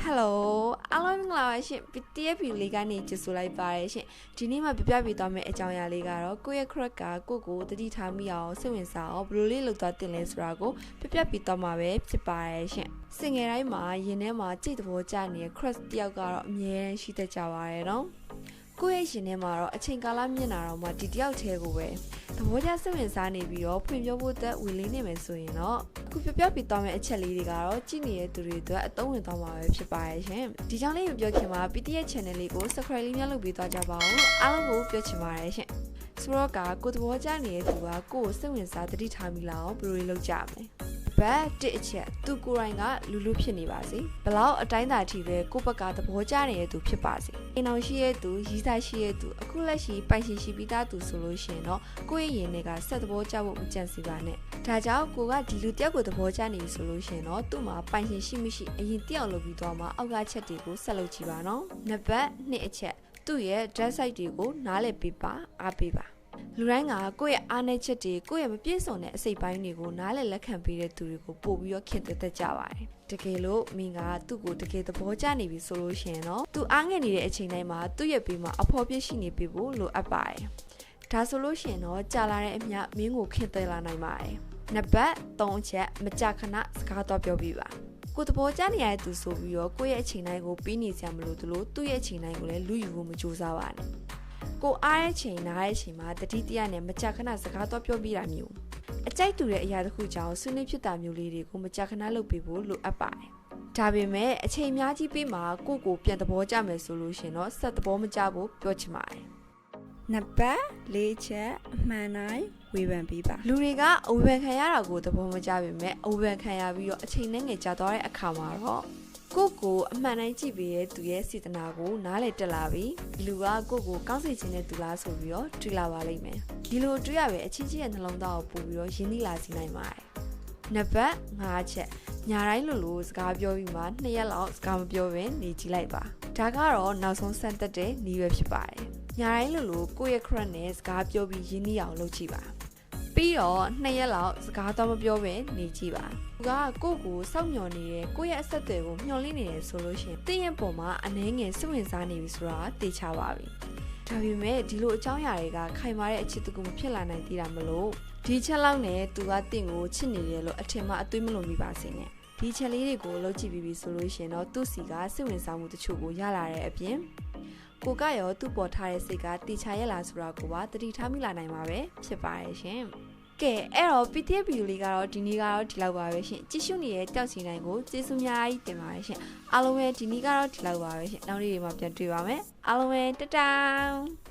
Hello အားလုံးမင်္ဂလာပါရှင် PDF လေးကနေကြိုဆိုလိုက်ပါရရှင်ဒီနေ့မှပြပြပေးသွားမယ့်အကြောင်းအရာလေးကတော့ကိုယ့်ရဲ့ crack ကကိုတတိထားမိအောင်စိတ်ဝင်စားအောင်ဘယ်လိုလေးလုပ်သွားတင်လဲဆိုတာကိုပြပြပေးသွားမှာပဲဖြစ်ပါရရှင်စင်ငယ်တိုင်းမှာရင်ထဲမှာကြိတ်သဘောကျနေတဲ့ crack တယောက်ကတော့အမြဲတမ်းရှိတတ်ကြပါရဲ့နော်ကိုယ့်ရဲ့ရှင်ထဲမှာတော့အချိန်ကာလမြင့်လာတော့မှဒီတယောက်တည်းကိုပဲသဘောကျစိတ်ဝင်စားနေပြီးတော့ဖွင့်ပြဖို့တက်ဝင်လေးနေမယ်ဆိုရင်တော့အခုပြပြပေးသွားမယ့်အချက်လေးတွေကတော့ကြည့်နေတဲ့သူတွေအတွက်အသုံးဝင်သွားမှာပဲဖြစ်ပါရဲ့ရှင်ဒီကြောင့်လေးမပြောခင်မှာ PDF channel လေးကို subscribe လေးများလုပ်ပေးသွားကြပါဦးအားလုံးကိုပြောချင်ပါတယ်ရှင်ဆိုတော့ကိုသဘောကျနေတဲ့သူကကိုယ်စိတ်ဝင်စားတတိထားမိလာအောင်ဘယ်လိုလုပ်ကြမလဲဘတ်တစ်အချက်သူကိုယ်တိုင်ကလူဖြစ်နေပါစေဘလောက်အတိုင်းသာထိပဲကိုယ့်ဘက်ကသဘောကျနေတဲ့သူဖြစ်ပါစေအိမ်အောင်ရှိရဲ့သူရီးစားရှိရဲ့သူအခုလက်ရှိပိုင်ရှင်ရှိပြီးသားသူဆိုလို့ရှိရင်တော့ကိုယ့်ရဲ့ရင်တွေကဆက်သဘောကျဖို့မကြံစီပါနဲ့ဒါကြောင့်ကိုကဒီလူတယောက်ကိုသဘောကျနေပြီဆိုလို့ရှိရင်တော့သူ့မှာပိုင်ရှင်ရှိမရှိအရင်တယောက်လုပ်ပြီးသွားမှာအောက်ကချက်တွေကိုဆက်လုပ်ကြည့်ပါနော်နံပါတ်2အချက်သူ့ရဲ့ dress site တွေကိုနားလည်ပေးပါအားပေးပါလူတိုင်းကကိုယ့်ရဲ့အားနည်းချက်တွေကိုယ့်ရဲ့မပြည့်စုံတဲ့အစိတ်ပိုင်းတွေကိုနားလည်လက်ခံပေးတဲ့သူတွေကိုပို့ပြီးတော့ခင်သက်ကြပါတယ်တကယ်လို့မင်းကသူ့ကိုတကယ်သဘောကျနေပြီဆိုလို့ရှိရင်တော့သူအားငယ်နေတဲ့အချိန်တိုင်းမှာသူ့ရဲ့ဘေးမှာအဖော်ပြရှိနေပြီဖို့လိုအပ်ပါတယ်ဒါဆိုလို့ရှိရင်တော့ကြာလာတဲ့အမျှမင်းကိုခင်သက်လာနိုင်ပါတယ်နံပါတ်3ချက်မကြခဏစကားတော့ပြောပြပါကိုသဘောကျနေရတဲ့သူဆိုပြီးတော့ကိုယ့်ရဲ့အချိန်တိုင်းကိုပြီးနေစရာမလိုသလိုသူ့ရဲ့အချိန်တိုင်းကိုလည်းလူယူဖို့မကြိုးစားပါနဲ့ကိုအားရဲ့ချိန်နားရဲ့ချိန်မှာတတိတရနဲ့မကြခဏစကားတော့ပြောပြတာမျိုးအကြိုက်တူတဲ့အရာတစ်ခုကြောင့်ဆွေးနွေးဖြစ်တာမျိုးလေးတွေကိုမကြခဏလုပ်ပေးဖို့လိုအပ်ပါတယ်ဒါပေမဲ့အချိန်များကြီးပြီးမှကိုပြန်သဘောကျမယ်ဆိုလို့ရှင်တော့ဆက်သဘောမကျဖို့ပြောချင်ပါတယ်နံပါတ်4ချက်အမှန်တိုင်းဝေဖန်ပေးပါလူတွေကအဝေဖန်ခံရတာကိုသဘောမကျပေမဲ့အဝေဖန်ခံရပြီးတော့အချိန်နဲ့ငယ်ကြာသွားတဲ့အခါမှာတော့ကိုအမှန်တိုင်းကြည့်ပြီးရဲ့သူရဲ့စေတနာကိုနားလည်တက်လာပြီးဒီလူကကိုကောင်းစေခြင်းနဲ့သူလားဆိုပြီးတော့တွေ့လာပါလိမ့်မယ်ဒီလိုတွေ့ရပဲအချင်းချင်းရဲ့နှလုံးသားကိုပို့ပြီးတော့ရင်းနှီးလာစေနိုင်ပါတယ်နံပါတ်5ချက်ညာတိုင်းလိုစကားပြောပြီးမှ2ရက်လောက်စကားမပြောဘဲနေကြည့်လိုက်ပါဒါကတော့နောက်ဆုံးစမ်းသပ်တဲ့နည်းပဲဖြစ်ပါတယ်ညာတိုင်းလိုကိုယ့်ရဲ့ crush နဲ့စကားပြောပြီးရင်းနှီးအောင်လုပ်ကြည့်ပါပြီးတော့2ရက်လောက်စကားတော့မပြောဘဲနေကြည့်ပါသူကကိုစောင့်မျှော်နေတယ်ကိုရဲ့အဆက်အသွယ်ကိုမျှော်လင့်နေတယ်ဆိုလို့ရှိရင်တင်းရဲ့ပုံမှာအနှဲငယ်စိတ်ဝင်စားနေပြီဆိုတာသိချပါပြီဒါပေမဲ့ဒီလိုအကြောင်းအရာတွေကခိုင်မာတဲ့အချစ်တကူမဖြစ်လာနိုင်သေးတာမလို့ဒီချက်လောက်နဲ့သူကတင့်ကိုချစ်နေတယ်လို့အထင်မှအသွေးမလုံးမိပါစေနဲ့ဒီချက်လေးတွေကိုလုပ်ကြည့်ပြီးပြီဆိုလို့ရှိရင်တော့သူ့စီကစိတ်ဝင်စားမှုတချို့ကိုရလာတဲ့အပြင်ကိုကရောသူ့ပေါ်ထားတဲ့စိတ်ကတိချရလာဆိုတာကိုပါတတိထားမိလာနိုင်မှာပဲဖြစ်ပါရဲ့ရှင်ကဲအဲ့တော့ PDF ဗီဒီယိုလေးကတော့ဒီနေ့ကတော့ဒီလောက်ပါပဲရှင်ကြည့်ရှုနေတဲ့တောက်စီနိုင်ကိုကျေးဇူးများကြီးတင်ပါတယ်ရှင်အားလုံးပဲဒီနေ့ကတော့ဒီလောက်ပါပဲရှင်နောက်နေ့တွေမှာပြန်တွေ့ပါမယ်အားလုံးပဲတတောင်း